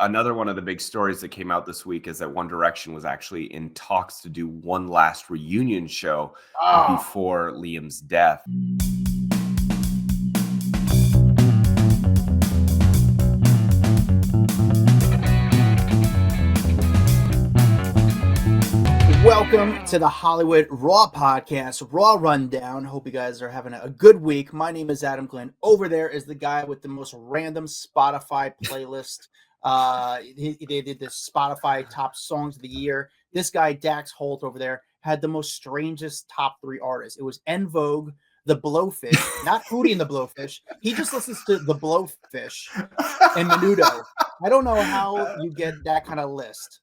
another one of the big stories that came out this week is that One Direction was actually in talks to do one last reunion show before Liam's death. Welcome to the Hollywood Raw Podcast, Raw Rundown. Hope you guys are having a good week. My name is Adam Glyn. Over there is the guy with the most random Spotify playlist. They did the Spotify top songs of the year. This guy, Dax Holt, over there, had the most strangest top 3 artists. It was En Vogue, The Blowfish, not Hootie and the Blowfish. He just listens to The Blowfish and Menudo. I don't know how you get that kind of list.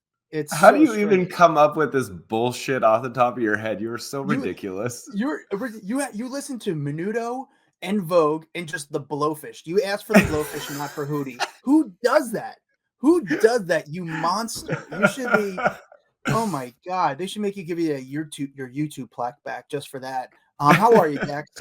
How do you even come up with this bullshit off the top of your head? You are so ridiculous. You listen to Menudo, En Vogue, and just The Blowfish. You ask for The Blowfish and not for Hootie. Who does that? Who does that? You monster! You should be. Oh my god! They should make you give you your YouTube plaque back just for that. How are you, Dax?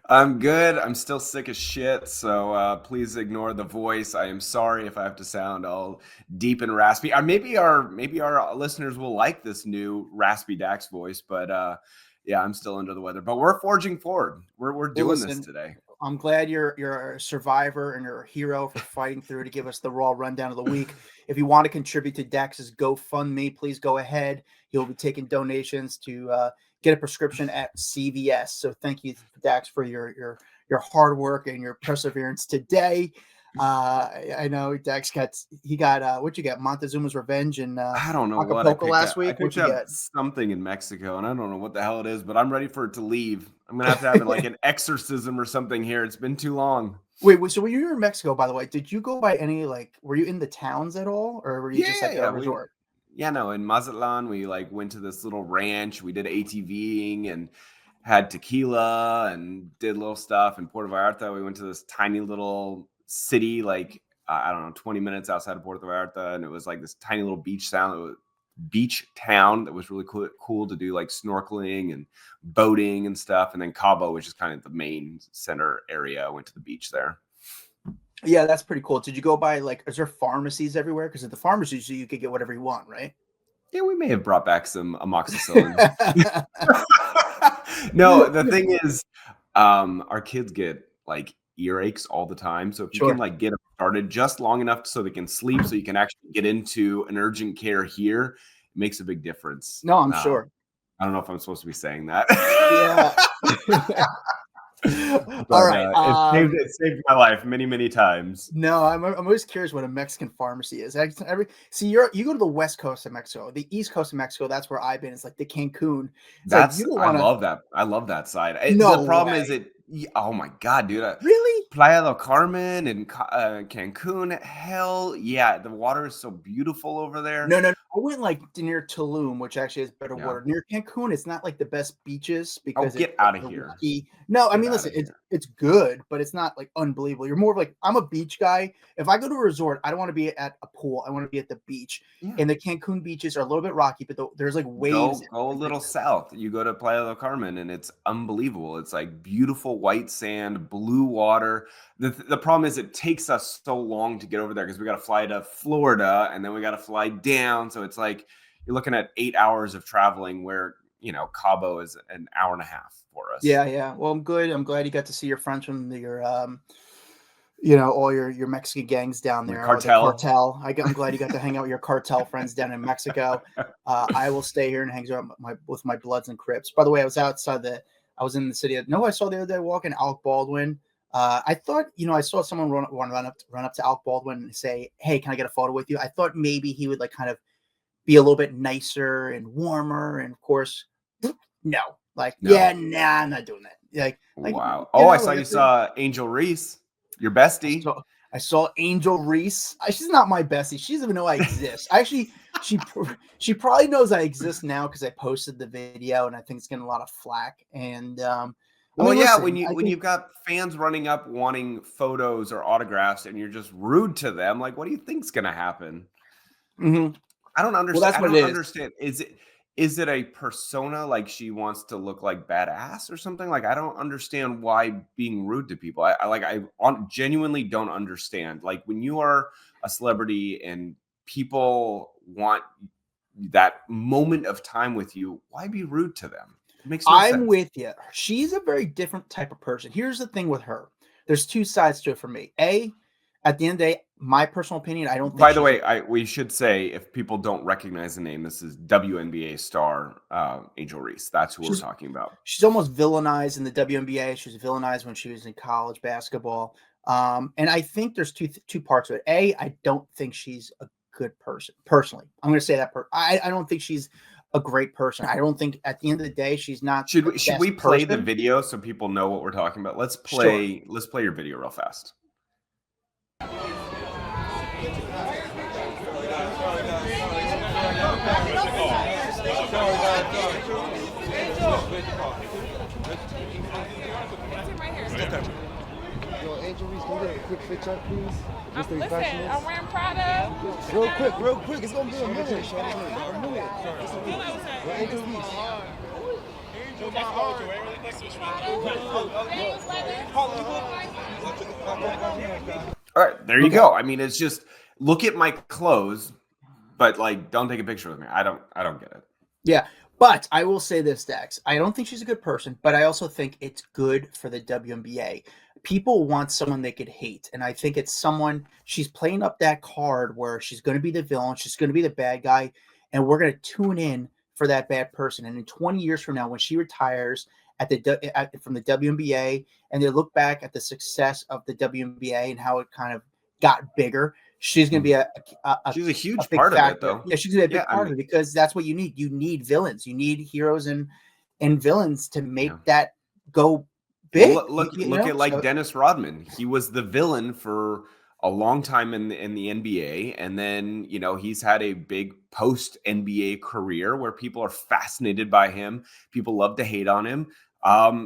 I'm good. I'm still sick as shit, so please ignore the voice. I am sorry if I have to sound all deep and raspy. Maybe our listeners will like this new raspy Dax voice, but yeah, I'm still under the weather. But we're forging forward. We're doing this today. I'm glad you're a survivor and you're a hero for fighting through to give us the raw rundown of the week. If you want to contribute to Dax's GoFundMe, please go ahead. He'll be taking donations to get a prescription at CVS. So thank you, Dax, for your hard work and your perseverance today. I know Dax got what you got? Montezuma's Revenge and I don't know Acapulco last week. What you got? Something in Mexico, and I don't know what the hell it is, but I'm ready for it to leave. I'm gonna have to have like an exorcism or something here. It's been too long. Wait, so when you were in Mexico, by the way, did you go by any were you in the towns at all, or were you just at a resort? No, in Mazatlan, we went to this little ranch. We did ATVing and had tequila and did little stuff. In Puerto Vallarta, we went to this tiny little city, 20 minutes outside of Puerto Vallarta, and it was like this tiny little beach town that was really cool to do snorkeling and boating and stuff. And then Cabo, which is kind of the main center area, I went to the beach there. Yeah, that's pretty cool. Did you go by is there pharmacies everywhere? Because at the pharmacies you could get whatever you want, right? Yeah, we may have brought back some amoxicillin. No, the thing is, our kids get earaches all the time. So if you can get them started just long enough so they can sleep, so you can actually get into an urgent care here, it makes a big difference. No, I'm sure. I don't know if I'm supposed to be saying that. Yeah. But, all right. It saved my life many, many times. No, I'm always curious what a Mexican pharmacy is. You go to the west coast of Mexico, the east coast of Mexico. That's where I've been. It's like the Cancun. I love that. I love that side. The problem is oh my god, dude! Really? Playa del Carmen and Cancun. Hell yeah, the water is so beautiful over there. No. I went near Tulum, which actually has better water. Near Cancun, it's not the best beaches because get out of here. No, I mean, listen, it's good, but it's not unbelievable. You're more of I'm a beach guy. If I go to a resort, I don't want to be at a pool. I want to be at the beach. Yeah. And the Cancun beaches are a little bit rocky, but there's waves. Go a little south. You go to Playa del Carmen, and it's unbelievable. It's beautiful white sand, blue water. The problem is it takes us so long to get over there because we got to fly to Florida and then we got to fly down. So it's you're looking at 8 hours of traveling where, Cabo is an hour and a half for us. Yeah. Well, I'm good. I'm glad you got to see your friends from your, all your Mexican gangs down there. Cartel. I'm glad you got to hang out with your cartel friends down in Mexico. I will stay here and hang out with my Bloods and Crips. By the way, I was in the city. I saw the other day walking Alec Baldwin. I thought, I saw someone run up to Alec Baldwin and say, "Hey, can I get a photo with you?" I thought maybe he would kind of be a little bit nicer and warmer. And of course, no. I'm not doing that. Wow. I saw you saw Angel Reese, your bestie. I saw Angel Reese. She's not my bestie. She doesn't even know I exist. Actually, she probably knows I exist now because I posted the video, and I think it's getting a lot of flack. And when you've got fans running up wanting photos or autographs, and you're just rude to them, what do you think's going to happen? Mm-hmm. I don't understand. Well, that's what it is. Understand. Is it a persona she wants to look badass or something? I don't understand why being rude to people. I genuinely don't understand. When you are a celebrity and people want that moment of time with you, why be rude to them? It makes no I'm sense. with you. She's a very different type of person. Here's the thing with her. There's two sides to it for me. At the end of the day, my personal opinion, I don't think By the she's way, we should say, if people don't recognize the name, this is WNBA star Angel Reese. That's who we're she's talking about. she's almost villainized in the WNBA. She was villainized when she was in college basketball. And I think there's two parts of it. I don't think she's a good person. Personally, I'm going to say that. I don't think she's a great person. I don't think at the end of the day she's not. Should the we best play the person. video so people know what we're talking about? Let's Sure. play your video real fast. Yo, Angel Reese, can we get a quick fit check, please? Just Listen, I'm wearing Prada. Real quick. It's gonna be a minute. A minute. Yo, Angel Reese. All right, there you go. I mean, it's just look at my clothes, but like, don't take a picture with me. I don't get it. Yeah, but I will say this, Dax. I don't think she's a good person, but I also think it's good for the WNBA. People want someone they could hate, and I think it's someone she's playing up that card where she's going to be the villain, she's going to be the bad guy, and we're going to tune in for that bad person. And in 20 years from now, when she retires from the WNBA, and they look back at the success of the WNBA and how it kind of got bigger, she's going to be she's a huge big part factor. of it, though. Yeah, she's going to be a big part of it because that's what you need. You need villains. You need heroes and villains to make that go big. Look at like Dennis Rodman. He was the villain for a long time in the NBA, and then he's had a big post NBA career where people are fascinated by him. People love to hate on him.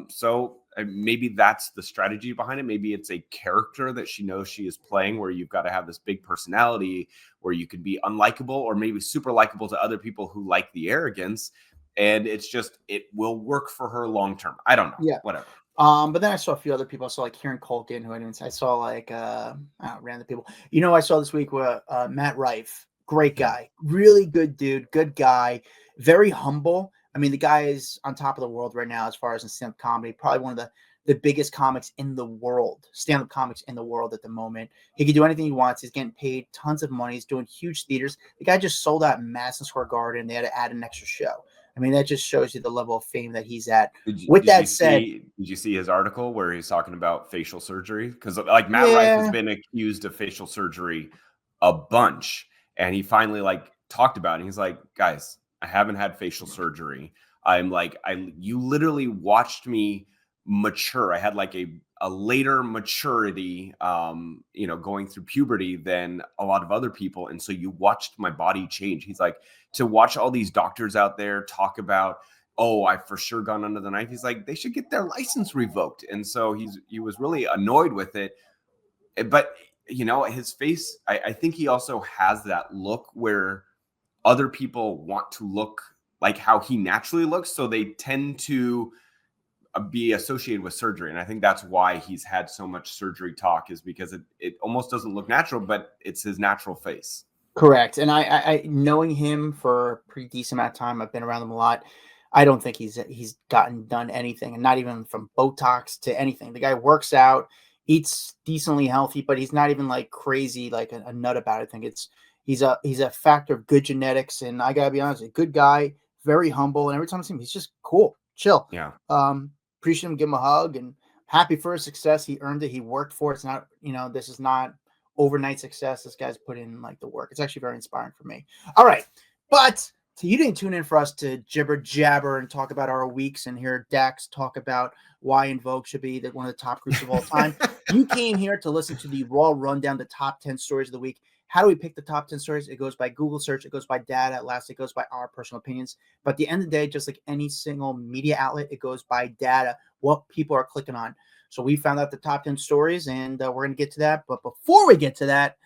So maybe that's the strategy behind it. Maybe it's a character that she knows she is playing, where you've got to have this big personality where you can be unlikable or maybe super likable to other people who like the arrogance. And it's just, it will work for her long term. I don't know. Yeah. Whatever. But then I saw a few other people. I saw like Kieran Culkin, who I saw like random people. I saw this week with Matt Rife. Great guy, really good dude, good guy, very humble. I mean, the guy is on top of the world right now as far as in stand-up comedy. Probably one of the biggest comics in the world, stand-up comics in the world at the moment. He can do anything he wants. He's getting paid tons of money. He's doing huge theaters. The guy just sold out Madison Square Garden. They had to add an extra show. I mean, that just shows you the level of fame that he's at. Did you see his article where he's talking about facial surgery? Because like Matt Rife has been accused of facial surgery a bunch, and he finally talked about it. He's like, guys, I haven't had facial surgery. You literally watched me mature. I had like a later maturity, going through puberty than a lot of other people. And so you watched my body change. He's like, to watch all these doctors out there talk about, oh, I've for sure gone under the knife. He's like, they should get their license revoked. And so he was really annoyed with it. But, his face, I think he also has that look where other people want to look like how he naturally looks. So they tend to be associated with surgery. And I think that's why he's had so much surgery talk, is because it almost doesn't look natural, but it's his natural face. Correct. And I knowing him for a pretty decent amount of time, I've been around him a lot. I don't think he's done anything, and not even from Botox to anything. The guy works out, eats decently healthy, but he's not even like crazy, like a nut about it. I think he's a factor of good genetics. And I gotta be honest, a good guy, very humble. And every time I see him, he's just cool, chill. Yeah. Appreciate him, give him a hug, and happy for his success. He earned it. He worked for it. It's not, this is not overnight success. This guy's put in the work. It's actually very inspiring for me. All right. But so you didn't tune in for us to jibber jabber and talk about our weeks and hear Dax talk about why In Vogue should be one of the top groups of all time. You came here to listen to the raw rundown, the top 10 stories of the week. How do we pick the top 10 stories? It goes by Google search. It goes by data. At last, it goes by our personal opinions. But at the end of the day, just like any single media outlet, it goes by data, what people are clicking on. So we found out the top 10 stories, and we're going to get to that. But before we get to that,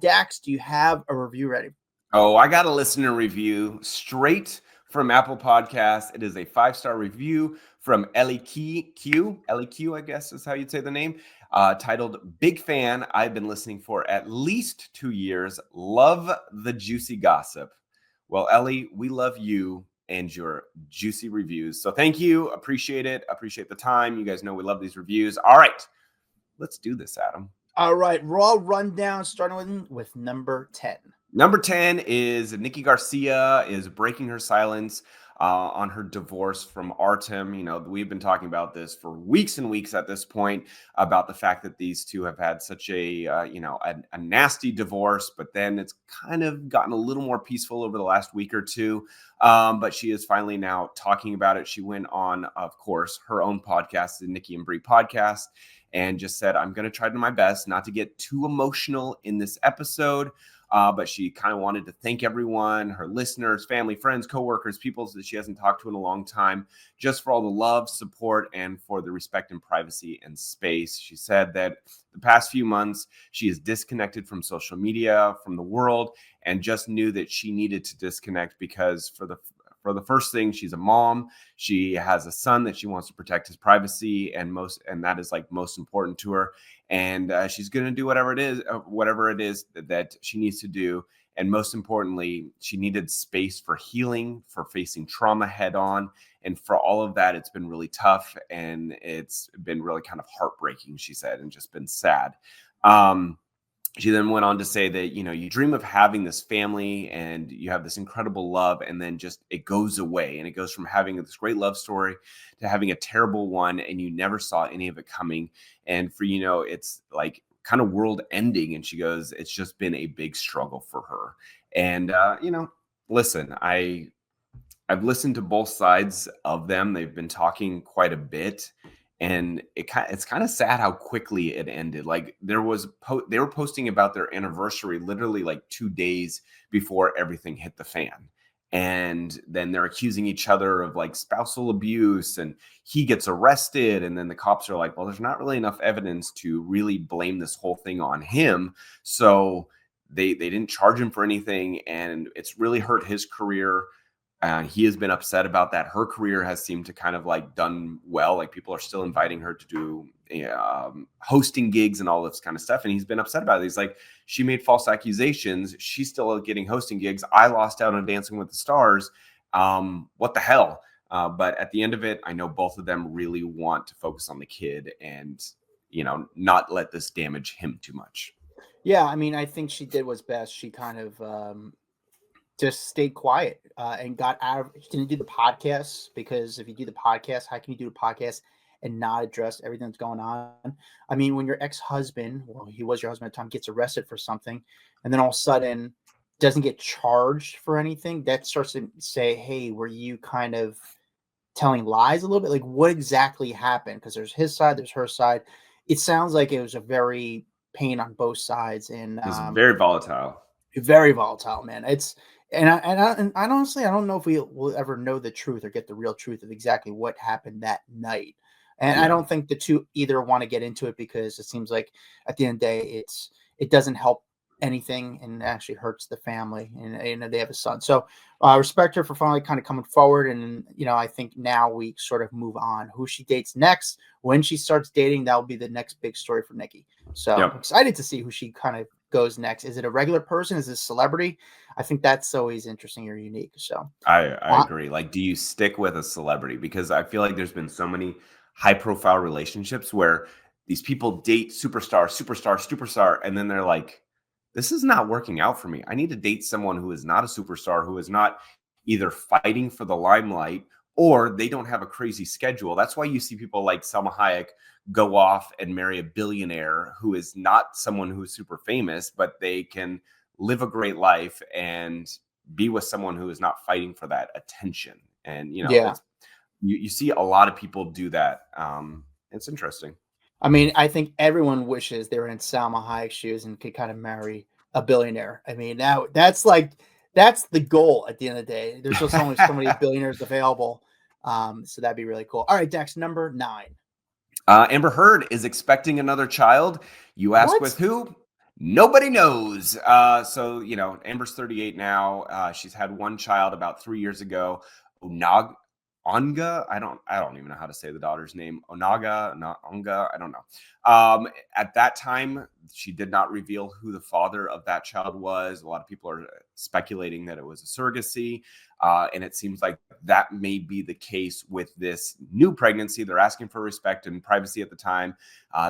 Dax, do you have a review ready? Oh, I got a listener review straight from Apple Podcasts. It is a 5-star review from Ellie Q. Ellie Q, I guess is how you'd say the name. titled Big Fan. I've been listening for at least 2 years. Love the juicy gossip. Well, Ellie, we love you and your juicy reviews. So thank you. Appreciate it. Appreciate the time. You guys know we love these reviews. All right. Let's do this, Adam. All right. Raw rundown starting with number 10. Number 10 is Nikki Garcia is breaking her silence on her divorce from Artem. You know, we've been talking about this for weeks and weeks at this point about the fact that these two have had such a nasty divorce, but then it's kind of gotten a little more peaceful over the last week or two. But she is finally now talking about it. She went on, of course, her own podcast, the Nikki and Brie podcast, and just said, I'm going to try to do my best not to get too emotional in this episode. But she kind of wanted to thank everyone, her listeners, family, friends, coworkers, people that she hasn't talked to in a long time, just for all the love, support, and for the respect and privacy and space. She said that the past few months, she is disconnected from social media, from the world, and just knew that she needed to disconnect because for the first thing, she's a mom. She has a son that she wants to protect his privacy, and that is like most important to her. And she's going to do whatever it is that she needs to do. And most importantly, she needed space for healing, for facing trauma head on. And for all of that, it's been really tough. And it's been really kind of heartbreaking, she said, and just been sad. She then went on to say that, you know, you dream of having this family and you have this incredible love, and then just it goes away. And it goes from having this great love story to having a terrible one, and you never saw any of it coming. And for, you know, it's like kind of world ending. And she goes, it's just been a big struggle for her. And, you know, listen, I've listened to both sides of them. They've been talking quite a bit. And it's kind of sad how quickly it ended. Like they were posting about their anniversary literally like 2 days before everything hit the fan. And then they're accusing each other of like spousal abuse, and he gets arrested. And then the cops are like, well, there's not really enough evidence to really blame this whole thing on him. So they didn't charge him for anything. And it's really hurt his career. He has been upset about that. Her career has seemed to kind of like done well. Like people are still inviting her to do hosting gigs and all this kind of stuff. And he's been upset about it. He's like, she made false accusations. She's still getting hosting gigs. I lost out on Dancing with the Stars. What the hell? But at the end of it, I know both of them really want to focus on the kid and, you know, not let this damage him too much. Yeah, I mean, I think she did what's best. She kind of just stayed quiet and got out of. She didn't do the podcast, because if you do the podcast, how can you do the podcast and not address everything that's going on? I mean, when your ex-husband, well, he was your husband at the time, gets arrested for something, and then all of a sudden doesn't get charged for anything, that starts to say, hey, were you kind of telling lies a little bit? Like, what exactly happened? Because there's his side, there's her side. It sounds like it was a very pain on both sides, and it's very volatile. Very volatile, man. And honestly, I don't know if we will ever know the truth or get the real truth of exactly what happened that night. And I don't think the two either want to get into it, because it seems like at the end of the day, it doesn't help anything and actually hurts the family. And they have a son. So respect her for finally kind of coming forward. And, you know, I think now we sort of move on. Who she dates next, when she starts dating, that will be the next big story for Nikki. So I'm excited to see who she kind of goes next. Is it a regular person? Is it a celebrity? I think that's always interesting or unique. So I agree. Like, do you stick with a celebrity? Because I feel like there's been so many high profile relationships where these people date superstar, and then they're like, this is not working out for me. I need to date someone who is not a superstar, who is not either fighting for the limelight, or they don't have a crazy schedule. That's why you see people like Salma Hayek go off and marry a billionaire who is not someone who is super famous, but they can live a great life and be with someone who is not fighting for that attention. And, you know, you see a lot of people do that. It's interesting. I mean, I think everyone wishes they were in Salma Hayek's shoes and could kind of marry a billionaire. I mean, now that's the goal at the end of the day. There's just only so many billionaires available. So that'd be really cool. All right, Dex, number 9. Amber Heard is expecting another child. You ask with who? Nobody knows. So, you know, Amber's 38 now. She's had one child about 3 years ago. Onga. I don't even know how to say the daughter's name. Onaga, not Onga. I don't know. At that time, she did not reveal who the father of that child was. A lot of people are speculating that it was a surrogacy. And it seems like that may be the case with this new pregnancy. They're asking for respect and privacy at the time.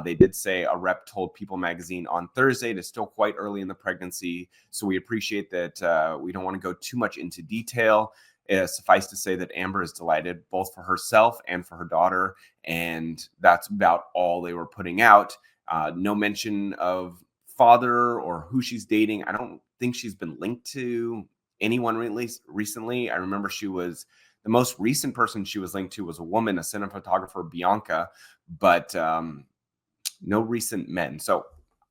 They did say a rep told People magazine on Thursday it is still quite early in the pregnancy. So we appreciate that we don't want to go too much into detail. Suffice to say that Amber is delighted both for herself and for her daughter. And that's about all they were putting out. No mention of father or who she's dating. I don't think she's been linked to anyone recently. I remember she was the most recent person she was linked to was a woman, a cinematographer, Bianca, but no recent men. So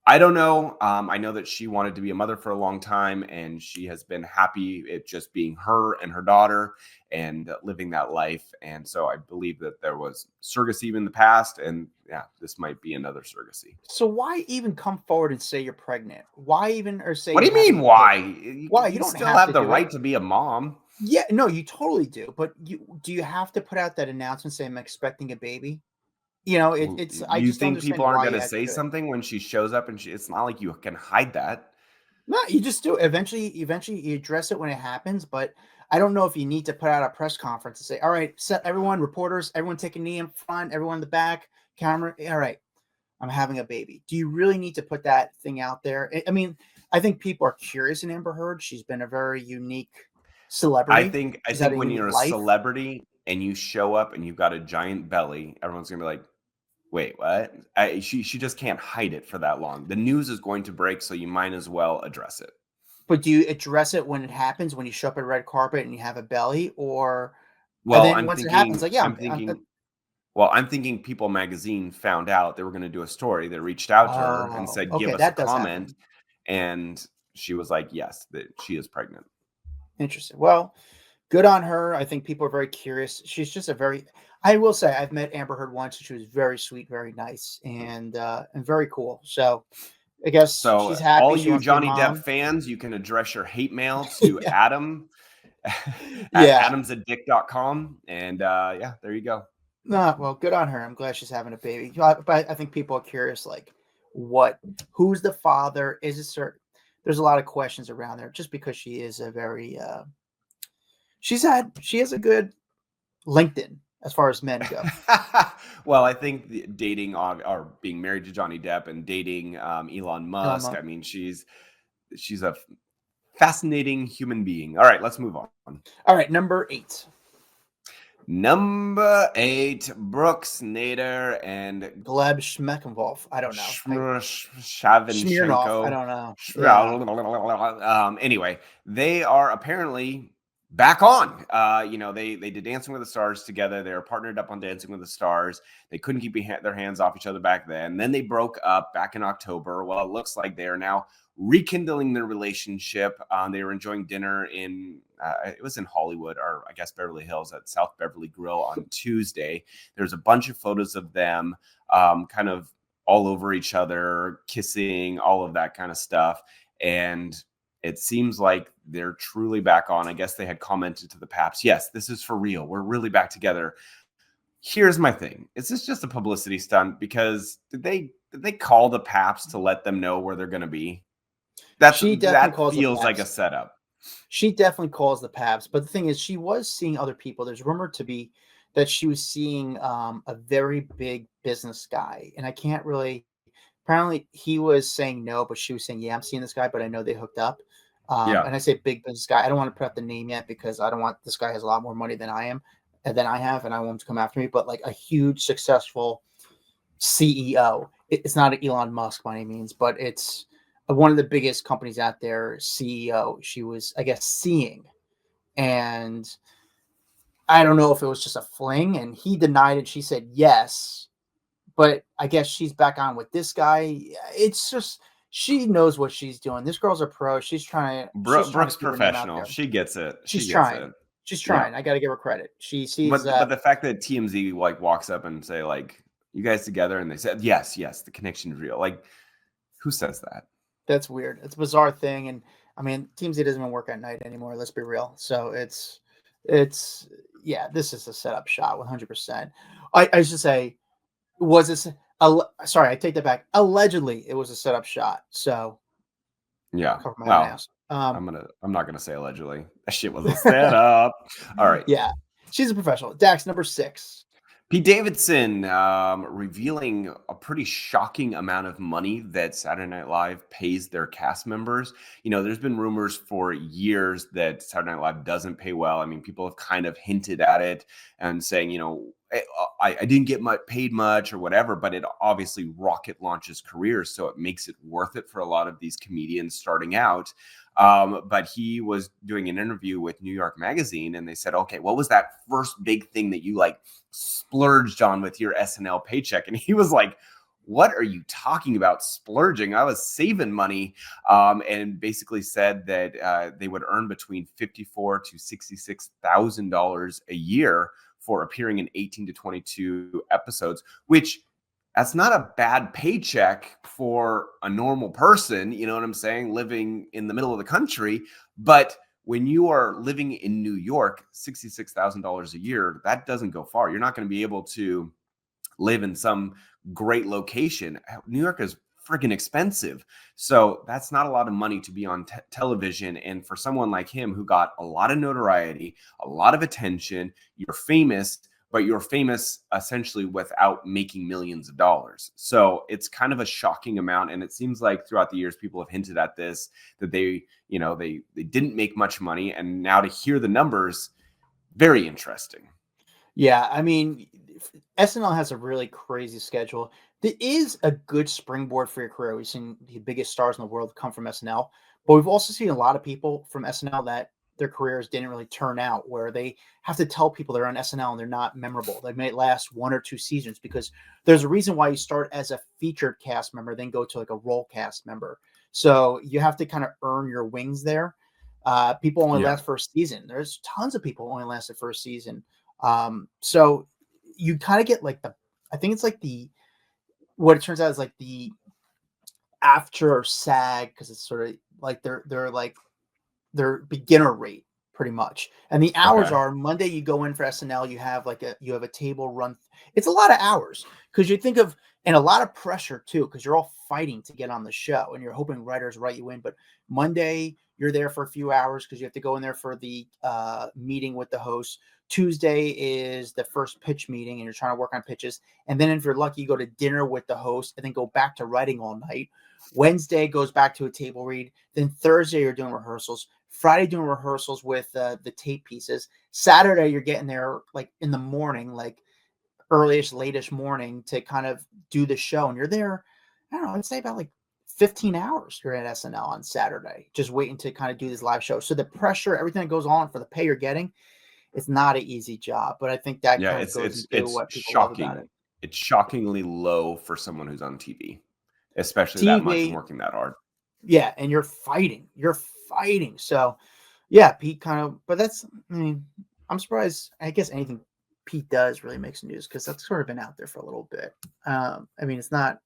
I don't know. I know that she wanted to be a mother for a long time, and she has been happy it just being her and her daughter and living that life. And so I believe that there was surrogacy in the past, and yeah, this might be another surrogacy. So why even come forward and say you're pregnant? Why even or say? What do you mean? Why? Why you don't still have the right it. to be a mom? Yeah, no, you totally do. But do you have to put out that announcement saying I'm expecting a baby? You know, it's. I You just think understand people aren't why going you to had to say do it. something when she shows up, and it's not like you can hide that. No, you just do it. Eventually you address it when it happens. But I don't know if you need to put out a press conference and say, "All right, set everyone, reporters, everyone take a knee in front, everyone in the back, camera. All right, I'm having a baby." Do you really need to put that thing out there? I mean, I think people are curious in Amber Heard. She's been a very unique I celebrity. think She's had a when unique you're a life. celebrity and you show up and you've got a giant belly, everyone's gonna be like, "Wait, what?" She just can't hide it for that long. The news is going to break, so you might as well address it. But do you address it when it happens, when you show up at a red carpet and you have a belly, or and Well, then once it happens, like, yeah, I'm thinking People magazine found out they were going to do a story. They reached out to her and oh, said, "Give okay, us a that does comment," happen. and she was like, "Yes, that she is pregnant." Interesting. Well, good on her. I think people are very curious. She's just a very, I will say, I've met Amber Heard once. She was very sweet, very nice, and very cool. So I guess So, she's all happy. She you wants to be a Johnny Depp mom. fans, you can address your hate mail to Yeah, Adam at yeah. adamsadick.com. And yeah, there you go. No, well, good on her. I'm glad she's having a baby. But I think people are curious, like, who's the father? Is it certain? There's a lot of questions around there, just because she is a very, she has a good LinkedIn as far as men go. Well, I think dating or being married to Johnny Depp and dating Elon Elon Musk, Musk. I mean, she's a fascinating human being. All right, let's move on. All right, number 8. Number 8, Brooks Nader and Gleb Schmeckenwolf. I don't know. Smirnoff. I Shavinchenko. don't know. Yeah. Anyway, they are apparently back on. They did Dancing with the Stars together. They were partnered up on Dancing with the Stars. They couldn't keep their hands off each other back then. Then they broke up back in October. Well, it looks like they are now rekindling their relationship. They were enjoying dinner it was in Hollywood, or I guess Beverly Hills, at South Beverly Grill on Tuesday. There's a bunch of photos of them kind of all over each other, kissing, all of that kind of stuff. And it seems like they're truly back on. I guess they had commented to the Paps, "Yes, this is for real. We're really back together." Here's my thing. Is this just a publicity stunt? Because did they call the Paps to let them know where they're going to be? She definitely calls the feels like a Paps. setup. She definitely calls the Paps. But the thing is, she was seeing other people. There's rumored to be that she was seeing a very big business guy. And I can't really, apparently he was saying no, but she was saying, yeah, I'm seeing this guy, but I know they hooked up. Yeah. And I say big business guy. I don't want to put out the name yet because I don't want, this guy has a lot more money than I am and than I have, and I want him to come after me. But like a huge, successful CEO. It's not Elon Musk by any means, but it's one of the biggest companies out there, CEO. She was, I guess, seeing. And I don't know if it was just a fling, and he denied it. She said yes. But I guess she's back on with this guy. It's just, she knows what she's doing. This girl's a pro. She's trying Brooke's to keep her name out professional. there. She gets it. She's She gets trying. it. She's Yeah. trying. I got to give her credit. She sees But the fact that TMZ like walks up and say like, "You guys together," and they said, "Yes, the connection is real." Like, who says that? that's weird. It's a bizarre thing. And I mean, TMZ doesn't even work at night anymore. Let's be real. So it's, yeah, this is a setup shot, 100%. I should say, was this? Sorry, I take that back. Allegedly, it was a setup shot. So Yeah. cover my own Well, ass. I'm not gonna say allegedly. That shit was a setup. All right. Yeah, she's a professional. Dax number 6. Pete Davidson revealing a pretty shocking amount of money that Saturday Night Live pays their cast members. You know, there's been rumors for years that Saturday Night Live doesn't pay well. I mean, people have kind of hinted at it and saying, you know, I didn't get paid much or whatever, but it obviously rocket launches careers. So it makes it worth it for a lot of these comedians starting out. But he was doing an interview with New York Magazine and they said, okay, what was that first big thing that you like splurged on with your SNL paycheck? And he was like, what are you talking about splurging? I was saving money. And basically said that they would earn between $54,000 to $66,000 a year for appearing in 18 to 22 episodes, which that's not a bad paycheck for a normal person, you know what I'm saying, living in the middle of the country. But when you are living in New York, $66,000 a year, that doesn't go far. You're not going to be able to live in some great location. New York is freaking expensive. So that's not a lot of money to be on television. And for someone like him who got a lot of notoriety, a lot of attention, you're famous, but you're famous essentially without making millions of dollars. So it's kind of a shocking amount. And it seems like throughout the years, people have hinted at this, that they didn't make much money. And now to hear the numbers, very interesting. Yeah, I mean, SNL has a really crazy schedule. There is a good springboard for your career. We've seen the biggest stars in the world come from SNL, but we've also seen a lot of people from SNL that their careers didn't really turn out, where they have to tell people they're on SNL and they're not memorable. They may last 1 or 2 seasons because there's a reason why you start as a featured cast member, then go to like a role cast member. So you have to kind of earn your wings there. People only last first season. There's tons of people who only last the first season. So you kind of get like I think it's like what it turns out is like the after SAG, because it's sort of like their beginner rate pretty much. And the hours are Monday, you go in for SNL, you have a table run. It's a lot of hours because you think of, and a lot of pressure too, because you're all fighting to get on the show and you're hoping writers write you in. But Monday, you're there for a few hours because you have to go in there for the meeting with the host. Tuesday is the first pitch meeting and you're trying to work on pitches. And then if you're lucky, you go to dinner with the host and then go back to writing all night. Wednesday goes back to a table read. Then Thursday, you're doing rehearsals. Friday, doing rehearsals with the tape pieces. Saturday, you're getting there like in the morning, like earliest, latest morning to kind of do the show. And you're there, I don't know, I'd say about like 15 hours you're at SNL on Saturday, just waiting to kind of do this live show. So the pressure, everything that goes on for the pay you're getting, it's not an easy job. But I think that kind of goes into what people shocking. love about it. It's shockingly low for someone who's on TV, especially that much and working that hard. Yeah, and you're fighting. So, yeah, Pete kind of, but I'm surprised. I guess anything Pete does really makes news because that's sort of been out there for a little bit. It's not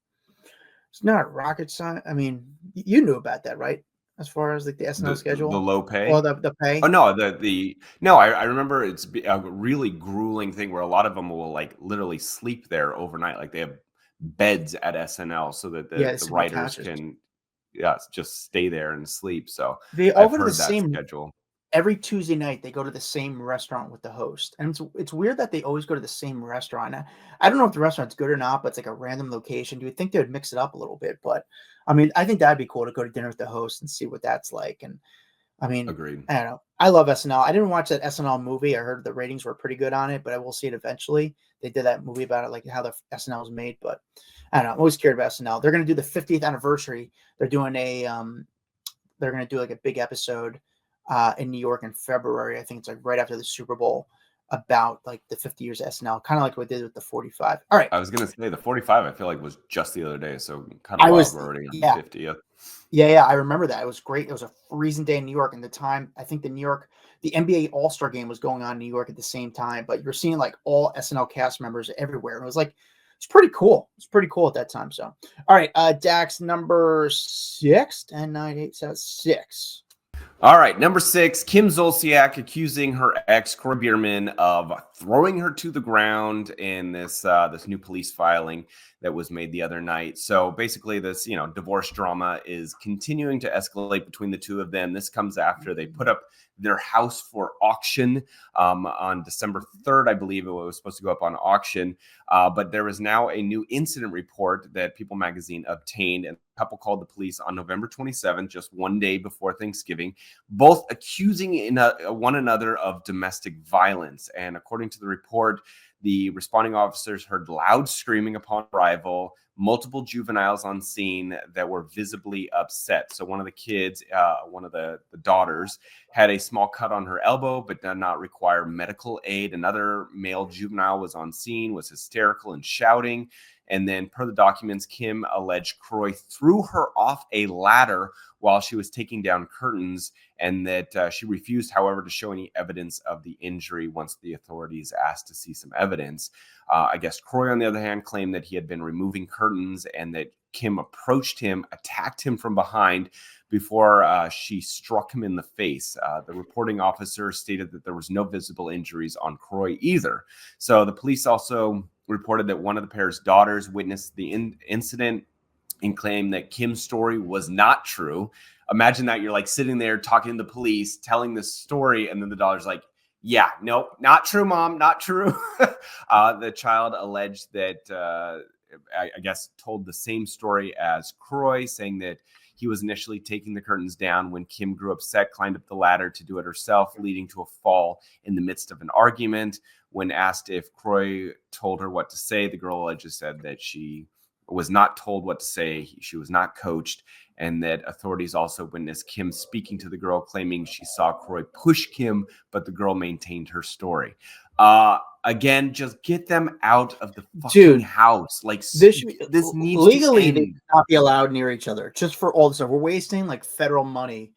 rocket science. I mean, you knew about that, right? As far as like the SNL schedule, the low pay, or the pay. Oh no, no. I remember it's a really grueling thing where a lot of them will like literally sleep there overnight. Like they have beds at SNL so that the writers can just stay there and sleep. So they all go to the same schedule. Every Tuesday night, they go to the same restaurant with the host. And it's weird that they always go to the same restaurant. I don't know if the restaurant's good or not, but it's like a random location. You would think they would mix it up a little bit. But, I think that'd be cool to go to dinner with the host and see what that's like. And, agreed. I don't know. I love SNL. I didn't watch that SNL movie. I heard the ratings were pretty good on it, but I will see it eventually. They did that movie about it, like how the SNL was made. But, I don't know. I'm always scared about SNL. They're going to do the 50th anniversary. They're doing they're going to do like a big episode in New York in February. I think it's like right after the Super Bowl, about like the 50 years of SNL, kind of like what they did with the 45. All right. I was going to say the 45, I feel like was just the other day. So kind of we're already on 50. Yeah. I remember that. It was great. It was a freezing day in New York. And the time, I think the NBA All-Star game was going on in New York at the same time, but you're seeing like all SNL cast members everywhere. And it was like, it's pretty cool. It's pretty cool at that time. So, all right. Dax number 6, 10, 9, 8, 7, 6. All right, number 6, Kim Zolciak accusing her ex, Kroy Biermann, of throwing her to the ground in this this new police filing that was made the other night. So basically, this divorce drama is continuing to escalate between the two of them. This comes after they put up their house for auction on December 3rd, I believe it was supposed to go up on auction. But there is now a new incident report that People Magazine obtained, and the couple called the police on November 27th, just one day before Thanksgiving, both accusing one another of domestic violence. And according to the report, the responding officers heard loud screaming upon arrival, multiple juveniles on scene that were visibly upset. So one of the kids, one of the daughters, had a small cut on her elbow, but did not require medical aid. Another male juvenile was on scene, was hysterical and shouting. And then, per the documents, Kim alleged Kroy threw her off a ladder while she was taking down curtains, and that she refused, however, to show any evidence of the injury once the authorities asked to see some evidence. I guess Kroy, on the other hand, claimed that he had been removing curtains and that Kim approached him, attacked him from behind before she struck him in the face. The reporting officer stated that there was no visible injuries on Kroy either. So the police also reported that one of the pair's daughters witnessed the incident and claimed that Kim's story was not true. Imagine that you're like sitting there talking to the police, telling this story, and then the daughter's like, yeah, nope, not true, Mom, not true. The child alleged that, I guess, told the same story as Kroy, saying that he was initially taking the curtains down when Kim grew upset, climbed up the ladder to do it herself, leading to a fall in the midst of an argument. When asked if Kroy told her what to say, the girl allegedly said that she was not told what to say. She was not coached, and that authorities also witnessed Kim speaking to the girl, claiming she saw Kroy push Kim, but the girl maintained her story. Again, just get them out of the fucking house. Like this needs legally, to they should not be allowed near each other. Just for all this stuff, we're wasting like federal money.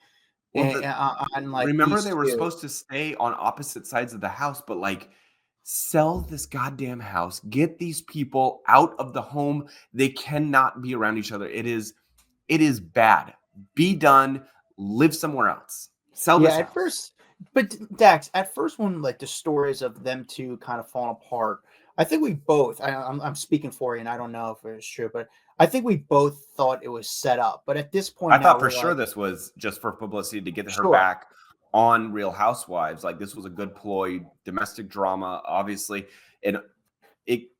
On like, remember, they were supposed to stay on opposite sides of the house, but like, sell this goddamn house. Get these people out of the home. They cannot be around each other. It is bad. Be done. Live somewhere else. Sell this house. First. But Dax, at first, when like the stories of them two kind of falling apart, I think we both, I'm speaking for you, and I don't know if it's true, but I think we both thought it was set up. But at this point, I thought for sure this was just for publicity to get her back on Real Housewives. Like, this was a good ploy, domestic drama, obviously, and it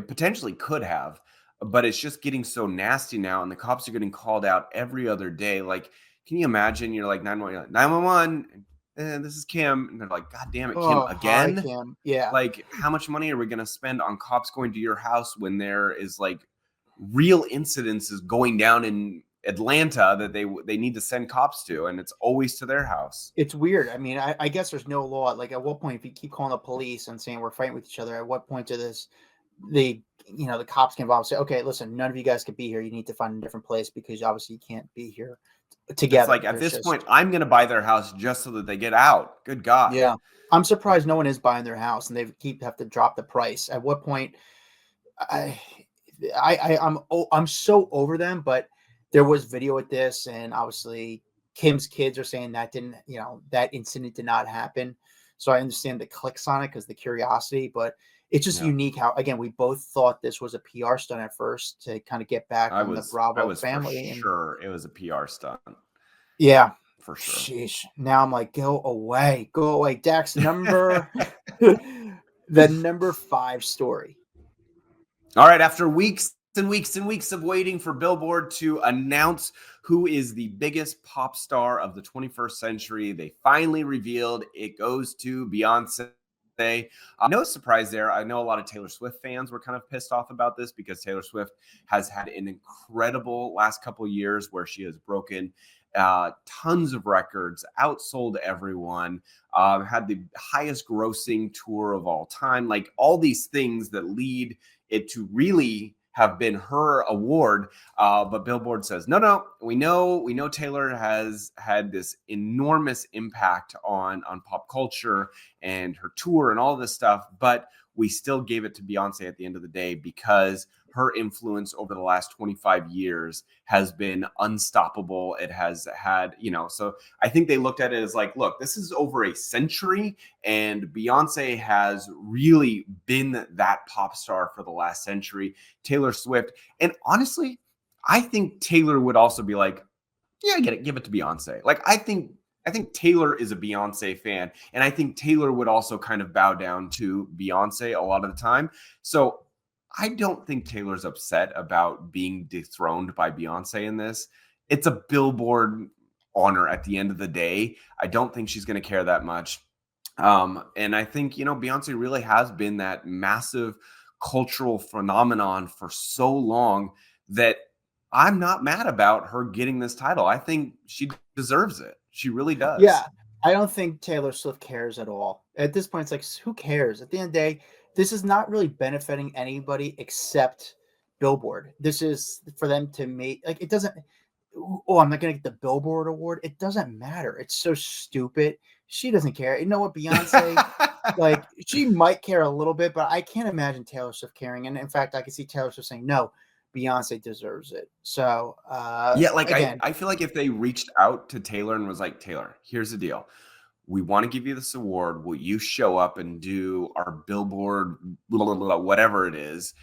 potentially could have, but it's just getting so nasty now, and the cops are getting called out every other day. Like, can you imagine? You're like 911. This is Kim, and they're like, God damn it, Kim, again? Hi, Kim. Yeah. Like, how much money are we going to spend on cops going to your house when there is like real incidences going down in Atlanta that they need to send cops to, and it's always to their house? It's weird. I mean, I guess there's no law. Like, at what point, if you keep calling the police and saying we're fighting with each other, at what point the cops can involve and say, okay, listen, none of you guys could be here. You need to find a different place because obviously you can't be here together. It's like, at this point, I'm going to buy their house just so that they get out. Good God. Yeah. I'm surprised no one is buying their house and they have to drop the price. At what point I'm so over them, but there was video with this, and obviously Kim's kids are saying that that incident did not happen. So I understand the clicks on it because the curiosity, but it's just unique how, again, we both thought this was a PR stunt at first to kind of get back on the Bravo family. Sure, it was a PR stunt. Yeah, for sure. Sheesh. Now I'm like, go away. Dax, the number 5 story. All right, after weeks and weeks and weeks of waiting for Billboard to announce who is the biggest pop star of the 21st century, they finally revealed it goes to Beyonce. No surprise there. I know a lot of Taylor Swift fans were kind of pissed off about this because Taylor Swift has had an incredible last couple of years where she has broken tons of records, outsold everyone, had the highest grossing tour of all time, like all these things that lead it to really have been her award. But Billboard says, no, we know Taylor has had this enormous impact on pop culture and her tour and all this stuff, but we still gave it to Beyonce at the end of the day because her influence over the last 25 years has been unstoppable. It has had, so I think they looked at it as like, look, this is over a century, and Beyonce has really been that pop star for the last century. Taylor Swift. And honestly, I think Taylor would also be like, yeah, I get it. Give it to Beyonce. Like, I think Taylor is a Beyonce fan, and I think Taylor would also kind of bow down to Beyonce a lot of the time. So I don't think Taylor's upset about being dethroned by Beyonce in this. It's a Billboard honor at the end of the day. I don't think she's going to care that much. And I think, Beyonce really has been that massive cultural phenomenon for so long that I'm not mad about her getting this title. I think she deserves it. She really does. Yeah, I don't think Taylor Swift cares at all. At this point, it's like, who cares? At the end of the day, this is not really benefiting anybody except Billboard. This is for them to make, like, it doesn't, oh, I'm not going to get the Billboard award. It doesn't matter. It's so stupid. She doesn't care. You know what, Beyonce, like, she might care a little bit, but I can't imagine Taylor Swift caring. And in fact, I can see Taylor Swift saying, no, Beyonce deserves it. So, yeah, like, again, I feel like if they reached out to Taylor and was like, Taylor, here's the deal. We want to give you this award. Will you show up and do our Billboard, blah, blah, blah, whatever it is?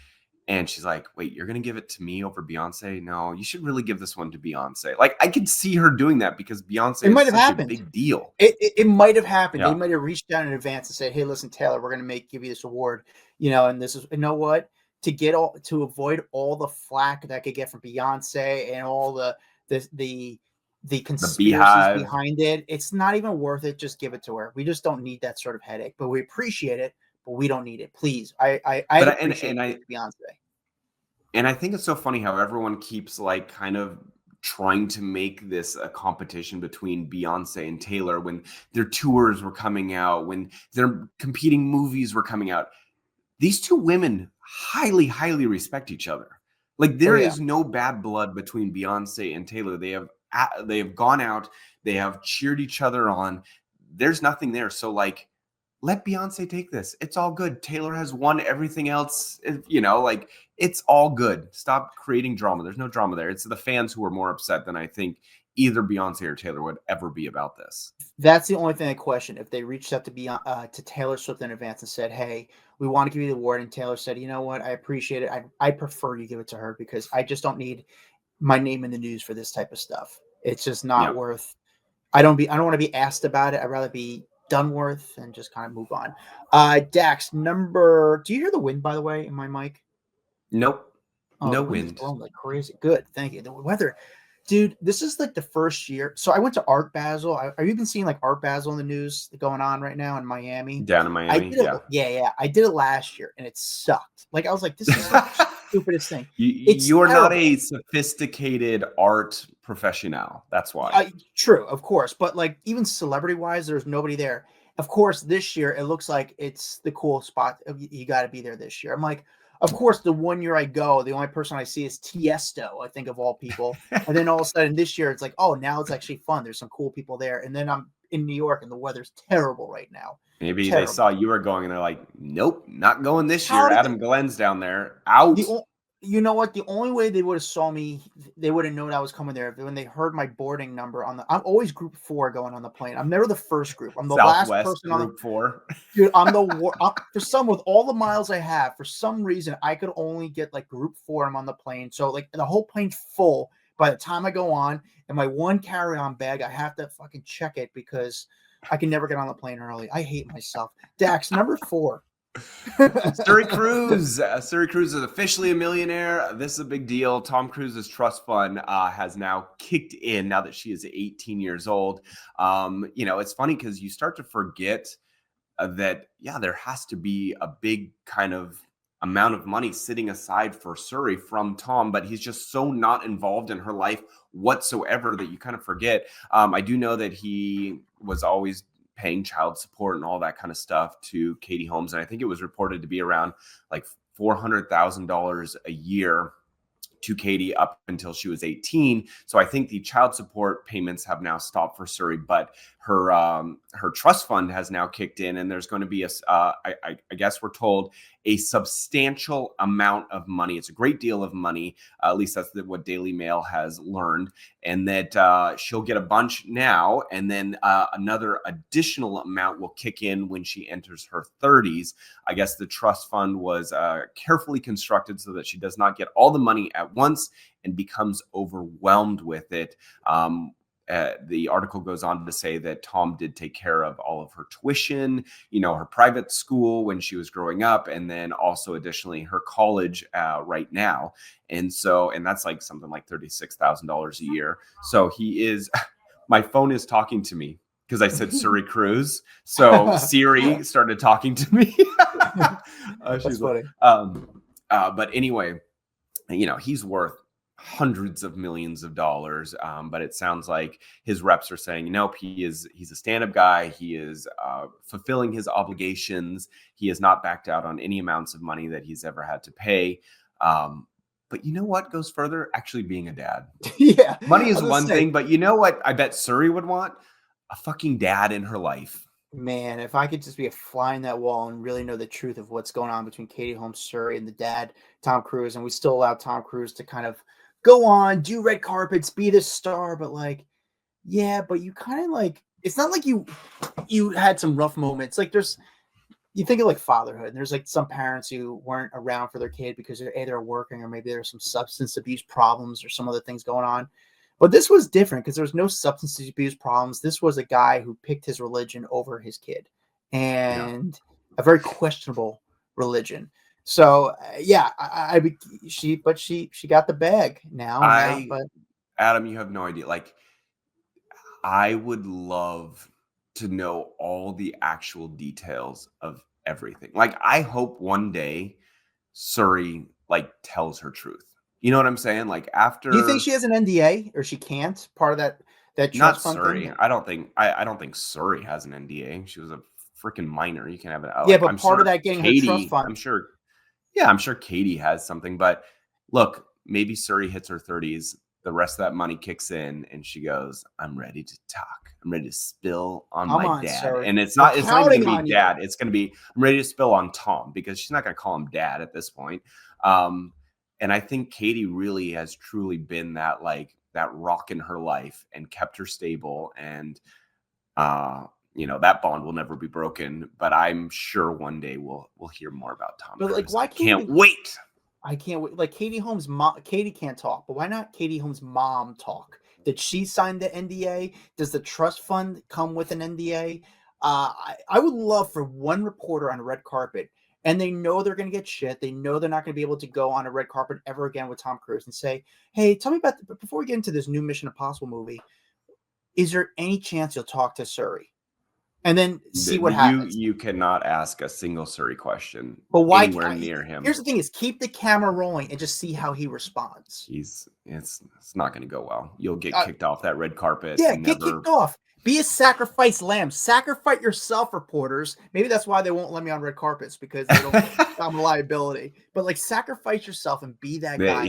And she's like, wait, you're going to give it to me over Beyonce? No, you should really give this one to Beyonce. Like, I could see her doing that because Beyonce is such a big deal. It might have happened. Yeah. They might have reached out in advance and said, hey, listen, Taylor, we're going to give you this award, and this is, you know what? To avoid all the flack that I could get from Beyonce and all the conspiracies behind it, it's not even worth it. Just give it to her. We just don't need that sort of headache. But we appreciate it, but we don't need it. Please, I appreciate Beyonce. And I think it's so funny how everyone keeps like kind of trying to make this a competition between Beyonce and Taylor when their tours were coming out, when their competing movies were coming out. These two women highly, highly respect each other. Like, there is no bad blood between Beyonce and Taylor. They have gone out, they have cheered each other on. There's nothing there. So, like, let Beyonce take this. It's all good. Taylor has won everything else. Like, it's all good. Stop creating drama. There's no drama there. It's the fans who are more upset than I think either Beyonce or Taylor would ever be about this. That's the only thing I question. If they reached out to Taylor Swift in advance and said, hey, we want to give you the award, and Taylor said, you know what, I appreciate it. I prefer you give it to her because I just don't need my name in the news for this type of stuff. It's just not worth. I don't want to be asked about it. I'd rather be done with and just kind of move on. Dax, do you hear the wind, by the way, in my mic? Nope. No wind. Blowing like crazy. Good. Thank you. The weather. Dude, this is like the first year. So I went to Art Basel. Have you been seeing like Art Basel in the news going on right now in Miami? Down in Miami, yeah. I did it last year and it sucked. Like, I was like, this is the stupidest thing. You're not a sophisticated art professional. That's why. True, of course. But like, even celebrity-wise, there's nobody there. Of course, this year, it looks like it's the cool spot. You got to be there this year. I'm like, of course, the one year I go, the only person I see is Tiesto, I think, of all people. And then all of a sudden this year, it's like, oh, now it's actually fun. There's some cool people there. And then I'm in New York and the weather's terrible right now. Maybe they saw you were going and they're like, nope, not going this year. Adam Glenn's down there. Out. You know what? The only way they would have saw me, they would have known I was coming there when they heard my boarding number I'm always group 4 going on the plane. I'm never the first group. I'm the Southwest last person on group 4. Dude, with all the miles I have, for some reason, I could only get like group 4. I'm on the plane. So like the whole plane's full by the time I go on, and my one carry-on bag, I have to fucking check it because I can never get on the plane early. I hate myself. Dax, number 4. Suri Cruise is officially a millionaire. This is a big deal. Tom Cruise's trust fund has now kicked in now that she is 18 years old. It's funny because you start to forget that, there has to be a big kind of amount of money sitting aside for Suri from Tom, but he's just so not involved in her life whatsoever that you kind of forget. I do know that he was always paying child support and all that kind of stuff to Katie Holmes. And I think it was reported to be around like $400,000 a year to Katie up until she was 18. So I think the child support payments have now stopped for Suri, but her trust fund has now kicked in, and there's going to be I guess we're told, a substantial amount of money. It's a great deal of money. At least that's what Daily Mail has learned, and that she'll get a bunch now, and then another additional amount will kick in when she enters her 30s. I guess the trust fund was carefully constructed so that she does not get all the money at once and becomes overwhelmed with it. The article goes on to say that Tom did take care of all of her tuition, her private school when she was growing up, and then also additionally her college right now. And that's like something like $36,000 a year. So he is, my phone is talking to me because I said Suri Cruz. So Siri started talking to me. That's funny. But anyway, he's worth hundreds of millions of dollars, but it sounds like his reps are saying nope, he's a stand-up guy. He is fulfilling his obligations. He has not backed out on any amounts of money that he's ever had to pay. But you know what goes further? Actually being a dad. Yeah, money is one thing, but you know what I bet Suri would want? A fucking dad in her life. Man, if I could just be a fly in that wall and really know the truth of what's going on between Katie Holmes, Suri, and the dad, Tom Cruise, and we still allow Tom Cruise to kind of go on, do red carpets, be the star, but but you kind of it's not like you had some rough moments. Like you think of like fatherhood, and there's like some parents who weren't around for their kid because they're either working or maybe there's some substance abuse problems or some other things going on. But this was different because there was no substance abuse problems. This was a guy who picked his religion over his kid, and a very questionable religion. So she got the bag now. Adam, you have no idea. Like, I would love to know all the actual details of everything. Like, I hope one day Suri tells her truth. You know what I'm saying? Like, after, do you think she has an NDA or she can't? Part of that trust fund Suri. thing? I don't think Suri has an NDA. She was a freaking minor. You can have it. Yeah, but part of that getting her trust fund. I'm sure Katie has something. But look, maybe Suri hits her 30s. The rest of that money kicks in, and she goes, "I'm ready to talk. I'm ready to spill on my dad." Suri. And it's not even going to be dad. It's going to be, I'm ready to spill on Tom, because she's not going to call him dad at this point. And I think Katie really has truly been that rock in her life and kept her stable. And, that bond will never be broken, but I'm sure one day we'll hear more about Tom. But why can't wait. I can't wait. Like Katie Holmes' mom, Katie can't talk, but why not Katie Holmes' mom talk? Did she sign the NDA? Does the trust fund come with an NDA? I would love for one reporter on a red carpet, and they know they're going to get shit. They know they're not going to be able to go on a red carpet ever again with Tom Cruise and say, "Hey, tell me about before we get into this new Mission Impossible movie, is there any chance you'll talk to Suri?" And then see what happens. You cannot ask a single Suri question, but why anywhere near him. Here's the thing: is keep the camera rolling and just see how he responds. It's not going to go well. You'll get kicked off that red carpet. Yeah, get kicked off. Be a sacrifice lamb. Sacrifice yourself, reporters. Maybe that's why they won't let me on red carpets, because they don't I'm a liability. But sacrifice yourself and be that guy.